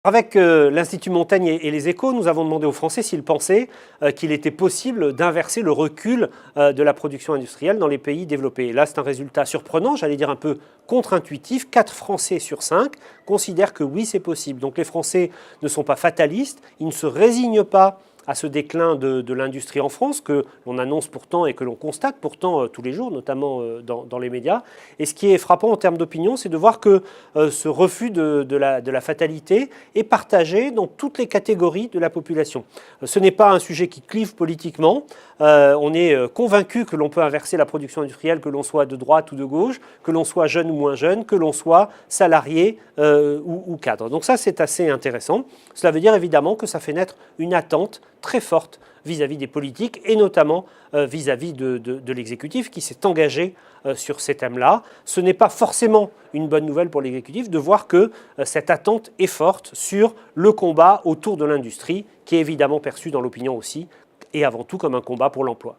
Avec l'Institut Montaigne et les Échos, nous avons demandé aux Français s'ils pensaient qu'il était possible d'inverser le recul de la production industrielle dans les pays développés. Et là, c'est un résultat surprenant, j'allais dire un peu contre-intuitif. 4 Français sur 5 considèrent que oui, c'est possible. Donc les Français ne sont pas fatalistes, ils ne se résignent pas à ce déclin de l'industrie en France, que l'on annonce pourtant et que l'on constate pourtant tous les jours, notamment dans les médias. Et ce qui est frappant en termes d'opinion, c'est de voir que ce refus de la fatalité est partagé dans toutes les catégories de la population. Ce n'est pas un sujet qui clive politiquement. On est convaincu que l'on peut inverser la production industrielle, que l'on soit de droite ou de gauche, que l'on soit jeune ou moins jeune, que l'on soit salarié ou cadre. Donc ça, c'est assez intéressant. Cela veut dire évidemment que ça fait naître une attente très forte vis-à-vis des politiques et notamment vis-à-vis de l'exécutif qui s'est engagé sur ces thèmes-là. Ce n'est pas forcément une bonne nouvelle pour l'exécutif de voir que cette attente est forte sur le combat autour de l'industrie qui est évidemment perçu dans l'opinion aussi et avant tout comme un combat pour l'emploi.